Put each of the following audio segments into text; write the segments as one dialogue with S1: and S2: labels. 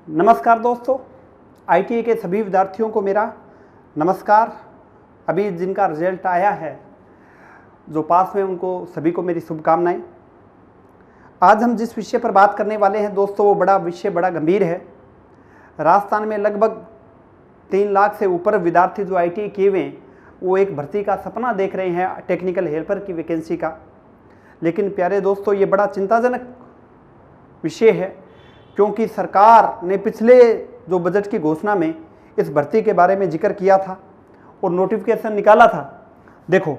S1: नमस्कार दोस्तों, आईटीआई के सभी विद्यार्थियों को मेरा नमस्कार। अभी जिनका रिजल्ट आया है, जो पास में, उनको सभी को मेरी शुभकामनाएं। आज हम जिस विषय पर बात करने वाले हैं दोस्तों, वो विषय बड़ा गंभीर है। राजस्थान में लगभग 3 लाख से ऊपर विद्यार्थी जो आईटीआई किए हुए हैं, वो एक भर्ती का सपना देख रहे हैं टेक्निकल हेल्पर की वैकेंसी का। लेकिन प्यारे दोस्तों, ये बड़ा चिंताजनक विषय है, क्योंकि सरकार ने पिछले जो बजट की घोषणा में इस भर्ती के बारे में जिक्र किया था और नोटिफिकेशन निकाला था। देखो,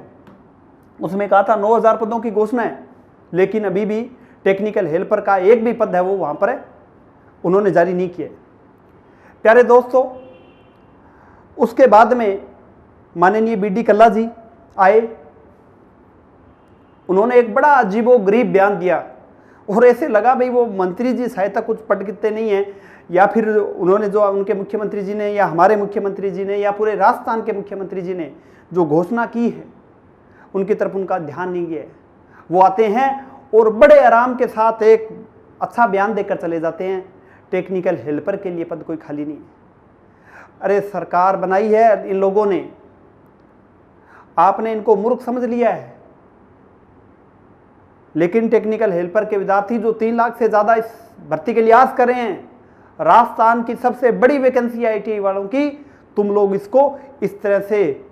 S1: उसमें कहा था 9000 पदों की घोषणा है, लेकिन अभी भी टेक्निकल हेल्पर का एक भी पद है वो वहाँ पर है, उन्होंने जारी नहीं किया। प्यारे दोस्तों, उसके बाद में माननीय बीडी कल्ला जी आए, उन्होंने एक बड़ा अजीबोगरीब बयान दिया और ऐसे लगा भाई वो मंत्री जी शायद कुछ पढ़ते नहीं है, या फिर उन्होंने जो उनके मुख्यमंत्री जी ने या हमारे मुख्यमंत्री जी ने या पूरे राजस्थान के मुख्यमंत्री जी ने जो घोषणा की है उनकी तरफ उनका ध्यान नहीं गया। वो आते हैं और बड़े आराम के साथ एक अच्छा बयान देकर चले जाते हैं, टेक्निकल हेल्पर के लिए पद कोई खाली नहीं है। अरे सरकार बनाई है इन लोगों ने, आपने इनको मूर्ख समझ लिया है। लेकिन टेक्निकल हेल्पर के विद्यार्थी जो 3 लाख से ज़्यादा इस भर्ती के लिए आस कर रहे हैं, राजस्थान की सबसे बड़ी वैकेंसी आईटीआई वालों की, तुम लोग इसको इस तरह से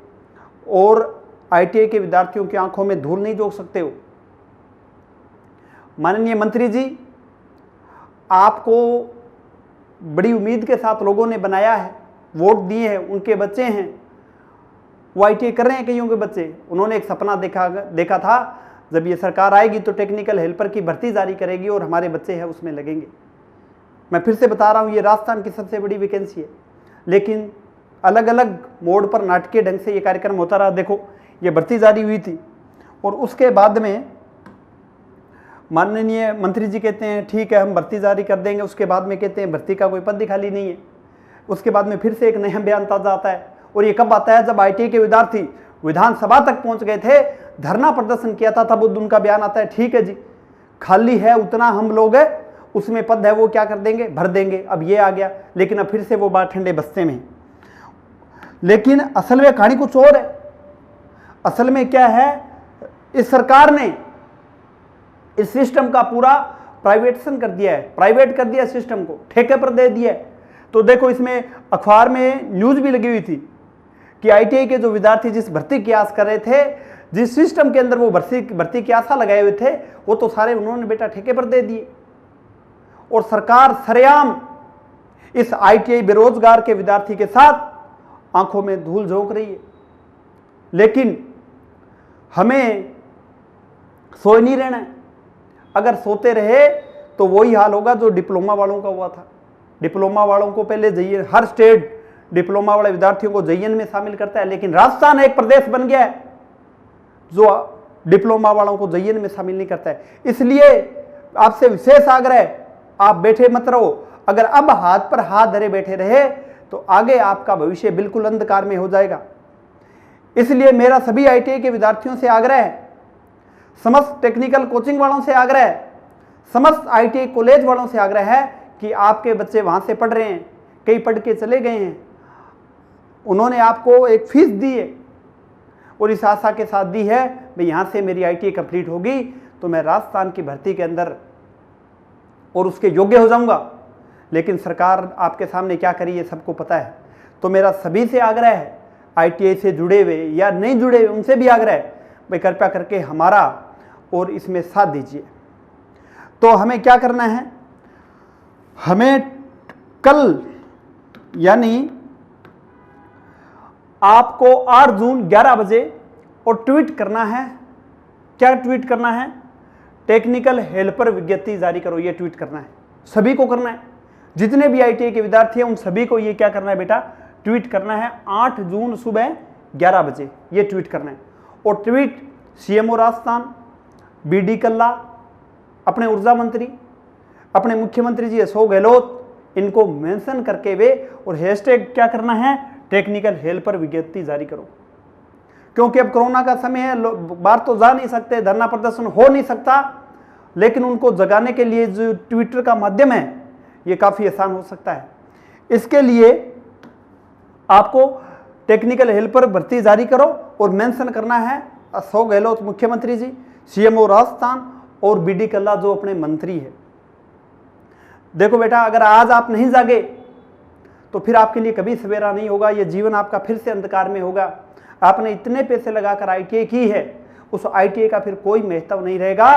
S1: और आईटीआई के विद्यार्थियों की आंखों में धूल नहीं झोंक सकते हो। माननीय मंत्री जी, आपको बड़ी उम्मीद के साथ लोगों ने बनाया है, वोट दिए हैं, उनके बच्चे हैं, वो आईटीआई कर रहे हैं कईयों के बच्चे। उन्होंने एक सपना देखा था, जब ये सरकार आएगी तो टेक्निकल हेल्पर की भर्ती जारी करेगी और हमारे बच्चे हैं उसमें लगेंगे। मैं फिर से बता रहा हूँ, ये राजस्थान की सबसे बड़ी वैकेंसी है, लेकिन अलग अलग मोड पर नाटकीय ढंग से ये कार्यक्रम होता रहा। देखो, ये भर्ती जारी हुई थी और उसके बाद में माननीय मंत्री जी कहते हैं ठीक है हम भर्ती जारी कर देंगे, उसके बाद में कहते हैं भर्ती का कोई पद खाली नहीं है। उसके बाद में फिर से एक नया बयान ताज़ा आता है, और ये कब आता है? जब आईटीआई के विद्यार्थी विधानसभा तक पहुंच गए थे, धरना प्रदर्शन किया था, तब उनका बयान आता है ठीक है जी, खाली है उतना हम लोग है, उसमें पद है वो क्या कर देंगे, भर देंगे। अब ये आ गया, लेकिन अब फिर से वो बात ठंडे बस्ते में। लेकिन असल में कहानी कुछ और है। असल में क्या है, इस सरकार ने इस सिस्टम का पूरा प्राइवेटेशन कर दिया है, प्राइवेट कर दिया सिस्टम को, ठेके पर दे दिया है। तो देखो, इसमें अखबार में न्यूज भी लगी हुई थी कि आईटीआई के जो विद्यार्थी जिस भर्ती की आस कर रहे थे, जिस सिस्टम के अंदर वो भर्ती की आशा लगाए हुए थे, वो तो सारे उन्होंने बेटा ठेके पर दे दिए। और सरकार सरेआम इस आईटीआई बेरोजगार के विद्यार्थी के साथ आंखों में धूल झोंक रही है। लेकिन हमें सोए नहीं रहना है। अगर सोते रहे तो वही हाल होगा जो डिप्लोमा वालों का हुआ था। डिप्लोमा वालों को पहले JN, हर स्टेट डिप्लोमा वाले विद्यार्थियों को JN में शामिल करता है, लेकिन राजस्थान एक प्रदेश बन गया है जो डिप्लोमा वालों को JN में शामिल नहीं करता है। इसलिए आपसे विशेष आग्रह, आप बैठे मत रहो। अगर अब हाथ पर हाथ धरे बैठे रहे तो आगे आपका भविष्य बिल्कुल अंधकार में हो जाएगा। इसलिए मेरा सभी आईटीआई के विद्यार्थियों से आग्रह है, समस्त टेक्निकल कोचिंग वालों से आग्रह है, समस्त आईटीआई कॉलेज वालों से आग्रह है कि आपके बच्चे वहां से पढ़ रहे हैं, कई पढ़ के चले गए हैं, उन्होंने आपको एक फीस दी है और इस आशा के साथ दी है भाई यहाँ से मेरी आईटीआई कंप्लीट होगी तो मैं राजस्थान की भर्ती के अंदर और उसके योग्य हो जाऊंगा। लेकिन सरकार आपके सामने क्या करी ये सबको पता है। तो मेरा सभी से आग्रह है, आईटीआई से जुड़े हुए या नहीं जुड़े हुए, उनसे भी आग्रह है भाई कृपया करके हमारा और इसमें साथ दीजिए। तो हमें क्या करना है, हमें कल यानी आपको 8 जून 11 बजे और ट्वीट करना है। क्या ट्वीट करना है? टेक्निकल हेल्पर विज्ञप्ति जारी करो, ये ट्वीट करना है। सभी को करना है, जितने भी आईटीआई के विद्यार्थी हैं उन सभी को ये क्या करना है बेटा, ट्वीट करना है। 8 जून सुबह 11 बजे ये ट्वीट करना है। और ट्वीट सीएमओ राजस्थान, बीडी कल्ला, अपने ऊर्जा मंत्री, अपने मुख्यमंत्री जी अशोक गहलोत, इनको मेंशन करके वे और हैशटैग क्या करना है, टेक्निकल हेल्पर विज्ञप्ति जारी करो। क्योंकि अब कोरोना का समय है, बाहर तो जा नहीं सकते, धरना प्रदर्शन हो नहीं सकता, लेकिन उनको जगाने के लिए जो ट्विटर का माध्यम है, ये काफ़ी आसान हो सकता है। इसके लिए आपको टेक्निकल हेल्पर भर्ती जारी करो और मेंशन करना है अशोक गहलोत मुख्यमंत्री जी, सीएमओ राजस्थान और बीडी कल्ला जो अपने मंत्री है। देखो बेटा, अगर आज आप नहीं जागे तो फिर आपके लिए कभी सवेरा नहीं होगा, ये जीवन आपका फिर से अंधकार में होगा। आपने इतने पैसे लगाकर आईटीआई की है, उस आईटीआई का फिर कोई महत्व नहीं रहेगा।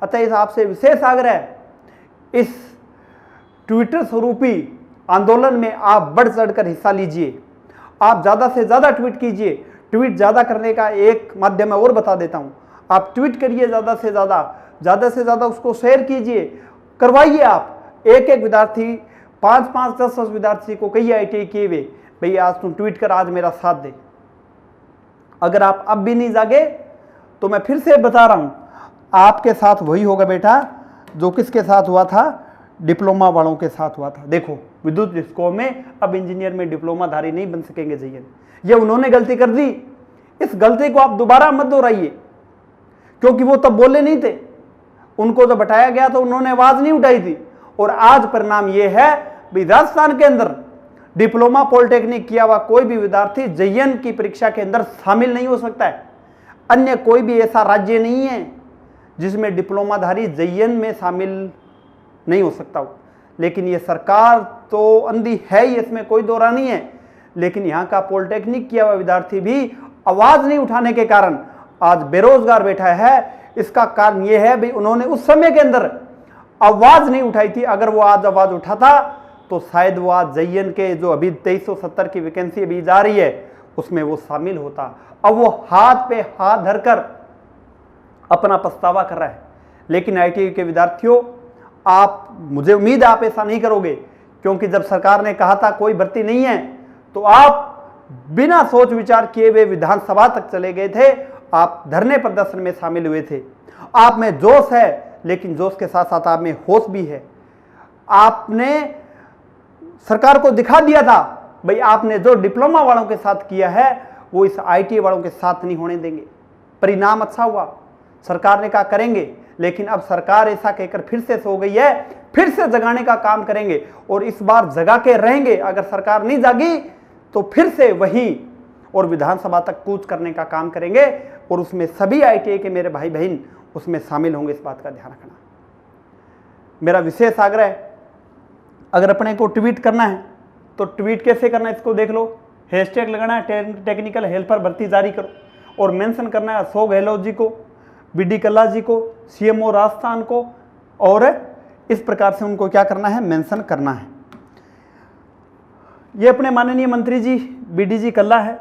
S1: अतः इस आपसे विशेष आग्रह, इस ट्विटर स्वरूपी आंदोलन में आप बढ़ चढ़कर हिस्सा लीजिए। आप ज़्यादा से ज़्यादा ट्वीट कीजिए। ट्वीट ज़्यादा करने का एक माध्यम मैं और बता देता हूँ, आप ट्वीट करिए ज़्यादा से ज़्यादा उसको शेयर कीजिए, करवाइए। आप एक विद्यार्थी 5-5, 10-10 विद्यार्थी को कई आईटीआई किए हुए, भैया आज तुम ट्वीट कर आज मेरा साथ दे। अगर आप अब भी नहीं जागे तो मैं फिर से बता रहा हूं, आपके साथ वही होगा बेटा जो किसके साथ हुआ था, डिप्लोमा वालों के साथ हुआ था। देखो, विद्युत डिस्को में अब इंजीनियर में डिप्लोमाधारी नहीं बन सकेंगे जयन। ये उन्होंने गलती कर दी, इस गलती को आप दोबारा मत दोहराइए, क्योंकि वो तब बोले नहीं थे, उनको जब हटाया गया तो उन्होंने आवाज नहीं उठाई थी। और आज परिणाम ये है, राजस्थान के अंदर डिप्लोमा पॉलिटेक्निक किया हुआ कोई भी विद्यार्थी जयन की परीक्षा के अंदर शामिल नहीं हो सकता है। अन्य कोई भी ऐसा राज्य नहीं है जिसमें डिप्लोमाधारी जयन में शामिल नहीं हो सकता हो। लेकिन ये सरकार तो अंधी है ही, इसमें कोई दो राय नहीं है। लेकिन यहाँ का पॉलिटेक्निक किया हुआ विद्यार्थी भी आवाज नहीं उठाने के कारण आज बेरोजगार बैठा है। इसका कारण यह है भाई, उन्होंने उस समय के अंदर आवाज नहीं उठाई थी। अगर वो आज आवाज उठाता तो शायद वो आज जयन के जो अभी 2370 की वैकेंसी अभी जा रही है उसमें वो शामिल होता। अब वो हाथ पे हाथ धरकर अपना पछतावा कर रहा है। लेकिन आईटीआई के विद्यार्थियों, आप, मुझे उम्मीद है आप ऐसा नहीं करोगे, क्योंकि जब सरकार ने कहा था कोई भर्ती नहीं है तो आप बिना सोच विचार किए हुए विधानसभा तक चले गए थे। आप धरने प्रदर्शन में शामिल हुए थे। आप में जोश है, लेकिन जोश के साथ साथ आप में होश भी है। आपने सरकार को दिखा दिया था भाई, आपने जो डिप्लोमा वालों के साथ किया है वो इस आईटीआई वालों के साथ नहीं होने देंगे। परिणाम अच्छा हुआ, सरकार ने कहा करेंगे, लेकिन अब सरकार ऐसा कहकर फिर से सो गई है। फिर से जगाने का काम करेंगे और इस बार जगा के रहेंगे। अगर सरकार नहीं जागी तो फिर से वही और विधानसभा तक कूच करने का काम करेंगे और उसमें सभी आईटीआई के मेरे भाई बहन उसमें शामिल होंगे। इस बात का ध्यान रखना। मेरा विशेष आग्रह है, अगर अपने को ट्वीट करना है तो ट्वीट कैसे करना है इसको देख लो। हैशटैग लगाना है टेक्निकल हेल्पर भर्ती जारी करो और मेंशन करना है अशोक गहलोत जी को, बीडी कल्ला जी को, सीएमओ राजस्थान को, और इस प्रकार से उनको क्या करना है, मेंशन करना है। ये अपने माननीय मंत्री जी बीडी जी कल्ला है।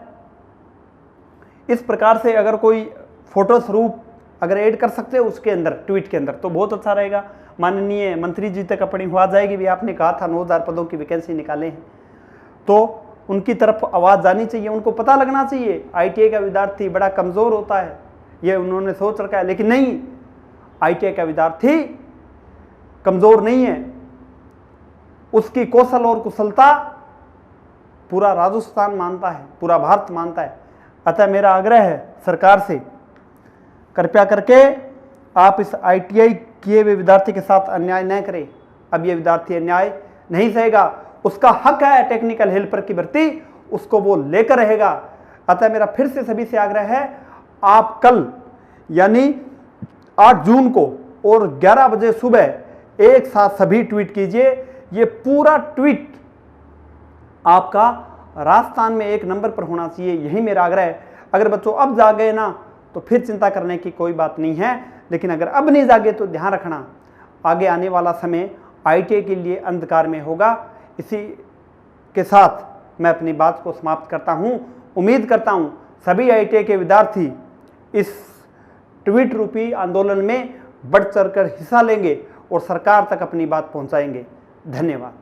S1: इस प्रकार से अगर कोई फोटो स्वरूप अगर ऐड कर सकते हो उसके अंदर, ट्वीट के अंदर, तो बहुत अच्छा रहेगा। माननीय मंत्री जी तक अपनी हुआ जाएगी भी। आपने कहा था 9000 पदों की वैकेंसी निकाले हैं, तो उनकी तरफ आवाज़ जानी चाहिए। उनको पता लगना चाहिए आईटीआई का विद्यार्थी बड़ा कमज़ोर होता है, ये उन्होंने सोच रखा है। लेकिन नहीं, आईटीआई का विद्यार्थी कमज़ोर नहीं है। उसकी कौशल और कुशलता पूरा राजस्थान मानता है, पूरा भारत मानता है। अतः मेरा आग्रह है सरकार से, कृपया करके आप इस आईटीआई किए हुए विद्यार्थी के साथ अन्याय न करें। अब ये विद्यार्थी अन्याय नहीं सहेगा, उसका हक है टेक्निकल हेल्पर की भर्ती, उसको वो लेकर रहेगा। अतः मेरा फिर से सभी से आग्रह है, आप कल यानी 8 जून को और 11 बजे सुबह एक साथ सभी ट्वीट कीजिए। ये पूरा ट्वीट आपका राजस्थान में 1 नंबर पर होना चाहिए, यही मेरा आग्रह है। अगर बच्चों अब जागे ना तो फिर चिंता करने की कोई बात नहीं है, लेकिन अगर अब नहीं जागे तो ध्यान रखना आगे आने वाला समय आईटीआई के लिए अंधकार में होगा। इसी के साथ मैं अपनी बात को समाप्त करता हूं। उम्मीद करता हूं सभी आईटीआई के विद्यार्थी इस ट्वीट रूपी आंदोलन में बढ़ चढ़कर हिस्सा लेंगे और सरकार तक अपनी बात पहुंचाएंगे। धन्यवाद।